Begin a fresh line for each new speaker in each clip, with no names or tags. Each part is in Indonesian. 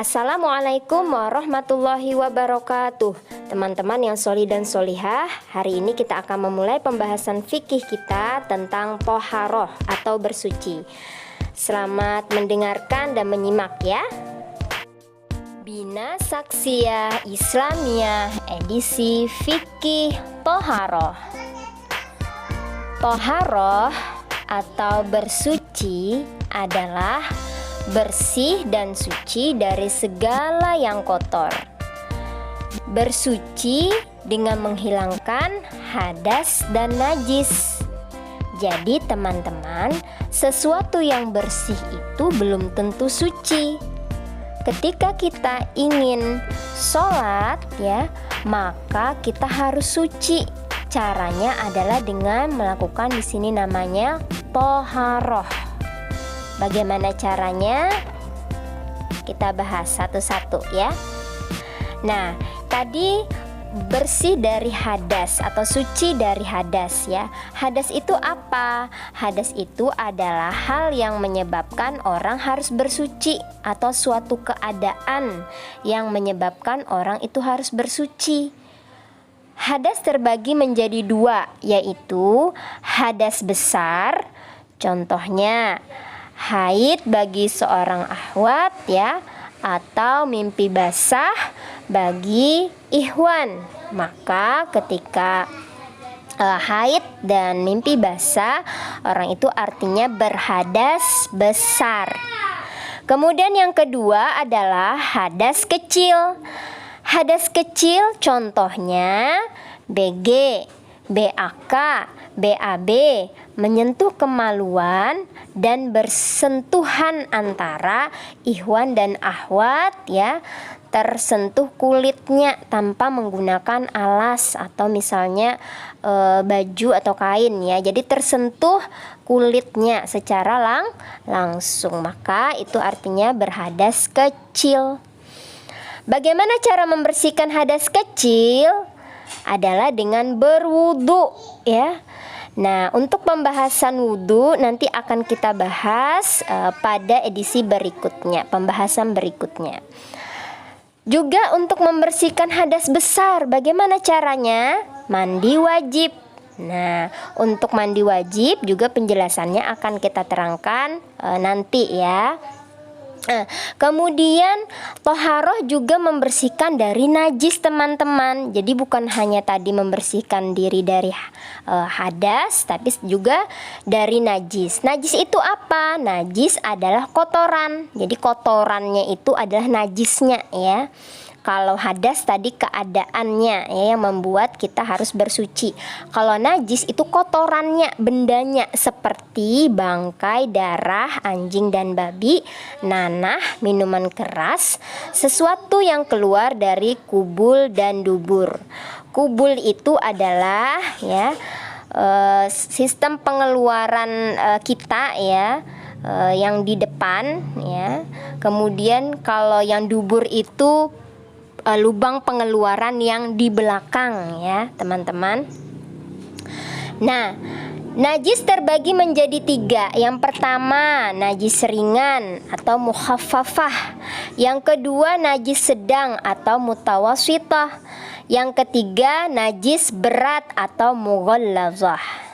Assalamualaikum warahmatullahi wabarakatuh. Teman-teman yang sholih dan sholihah, hari ini kita akan memulai pembahasan fikih kita tentang toharoh atau bersuci. Selamat mendengarkan dan menyimak ya. Bina Saksiyah Islamiyah edisi fikih toharoh. Toharoh atau bersuci adalah bersih dan suci dari segala yang kotor. Bersuci dengan menghilangkan hadas dan najis. Jadi teman-teman, sesuatu yang bersih itu belum tentu suci. Ketika kita ingin sholat ya, maka kita harus suci. Caranya adalah dengan melakukan di sini namanya toharoh. Bagaimana caranya? Kita bahas satu-satu ya. Nah, tadi bersih dari hadas atau suci dari hadas ya. Hadas itu apa? Hadas itu adalah hal yang menyebabkan orang harus bersuci atau suatu keadaan yang menyebabkan orang itu harus bersuci. Hadas terbagi menjadi dua, yaitu hadas besar, contohnya haid bagi seorang akhwat ya, atau mimpi basah bagi ikhwan. Maka ketika haid dan mimpi basah, orang itu artinya berhadas besar. Kemudian yang kedua adalah hadas kecil. Hadas kecil contohnya BG, BAK, BAB, menyentuh kemaluan dan bersentuhan antara ikhwan dan akhwat ya, tersentuh kulitnya tanpa menggunakan alas atau misalnya baju atau kain ya. Jadi tersentuh kulitnya secara langsung, maka itu artinya berhadas kecil. Bagaimana cara membersihkan hadas kecil? Adalah dengan berwudu ya. Nah, untuk pembahasan wudu nanti akan kita bahas pada edisi berikutnya, pembahasan berikutnya. Juga untuk membersihkan hadas besar, bagaimana caranya? Mandi wajib. Nah, untuk mandi wajib juga penjelasannya akan kita terangkan nanti ya. Kemudian toharoh juga membersihkan dari najis teman-teman. Jadi bukan hanya tadi membersihkan diri dari hadas, tapi juga dari najis. Najis itu apa? Najis adalah kotoran. Jadi kotorannya itu adalah najisnya ya. Kalau hadas tadi keadaannya ya, yang membuat kita harus bersuci. Kalau najis itu kotorannya, bendanya, seperti bangkai, darah, anjing dan babi, nanah, minuman keras, sesuatu yang keluar dari kubul dan dubur. Kubul itu adalah ya sistem pengeluaran kita ya, yang di depan ya. Kemudian kalau yang dubur itu lubang pengeluaran yang di belakang ya teman-teman. Nah, najis terbagi menjadi tiga. Yang pertama najis ringan atau mukhaffafah. Yang kedua najis sedang atau mutawasithah. Yang ketiga najis berat atau mughallazah.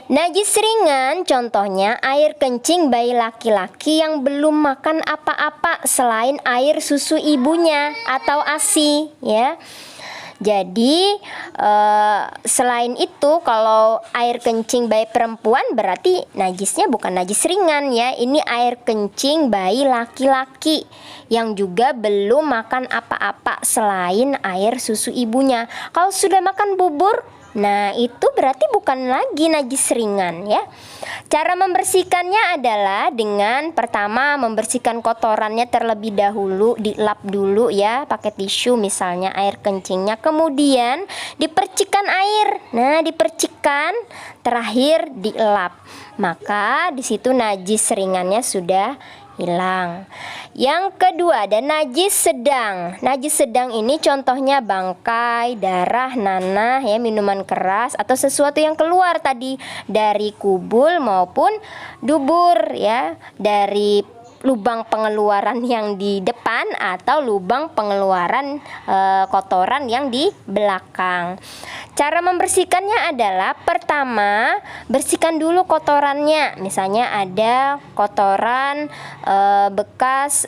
Najis ringan contohnya air kencing bayi laki-laki yang belum makan apa-apa selain air susu ibunya atau ASI ya. Jadi selain itu kalau air kencing bayi perempuan berarti najisnya bukan najis ringan ya. Ini air kencing bayi laki-laki yang juga belum makan apa-apa selain air susu ibunya. Kalau sudah makan bubur, nah itu berarti bukan lagi najis ringan ya. Cara membersihkannya adalah dengan pertama membersihkan kotorannya terlebih dahulu, dilap dulu ya pakai tisu misalnya air kencingnya, kemudian dipercikkan air. Nah, dipercikkan, terakhir dielap. Maka di situ najis ringannya sudah hilang. Yang kedua ada najis sedang. Najis sedang ini contohnya bangkai, darah, nanah ya, minuman keras atau sesuatu yang keluar tadi dari kubul maupun dubur ya, dari lubang pengeluaran yang di depan atau lubang pengeluaran kotoran yang di belakang. Cara membersihkannya adalah pertama, bersihkan dulu kotorannya. Misalnya ada kotoran bekas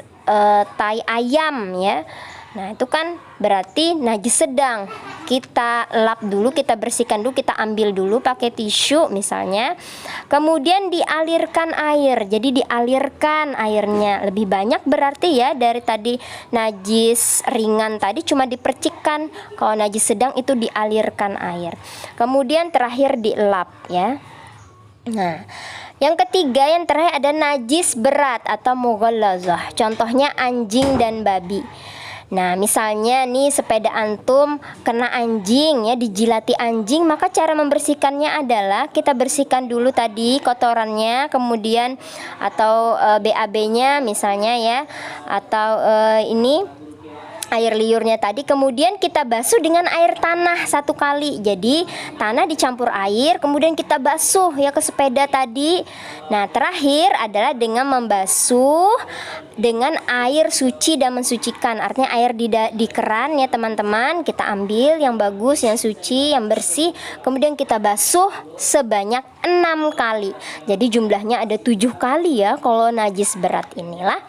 tai ayam ya. Nah, itu kan berarti najis sedang. Kita lap dulu, kita bersihkan dulu, kita ambil dulu pakai tisu misalnya. Kemudian dialirkan air. Jadi dialirkan airnya lebih banyak berarti ya, dari tadi najis ringan tadi cuma dipercikkan. Kalau najis sedang itu dialirkan air. Kemudian terakhir dilap ya. Nah, yang ketiga, yang terakhir ada najis berat atau mughallazah. Contohnya anjing dan babi. Nah, misalnya nih sepeda antum kena anjing ya, dijilati anjing, maka cara membersihkannya adalah kita bersihkan dulu tadi kotorannya, kemudian atau BAB-nya misalnya ya, atau ini air liurnya tadi, kemudian kita basuh dengan air tanah 1 kali. Jadi tanah dicampur air, kemudian kita basuh ya ke sepeda tadi. Nah, terakhir adalah dengan membasuh dengan air suci dan mensucikan. Artinya air di keran ya teman-teman, kita ambil yang bagus, yang suci, yang bersih, kemudian kita basuh sebanyak 6 kali. Jadi jumlahnya ada 7 kali ya kalau najis berat inilah.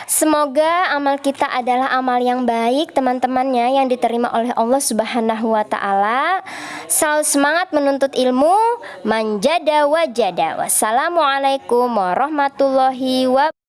Semoga amal kita adalah amal yang baik teman-temannya, yang diterima oleh Allah Subhanahu wa taala. Selalu semangat menuntut ilmu, manjada wajada. Wassalamualaikum warahmatullahi wabarakatuh.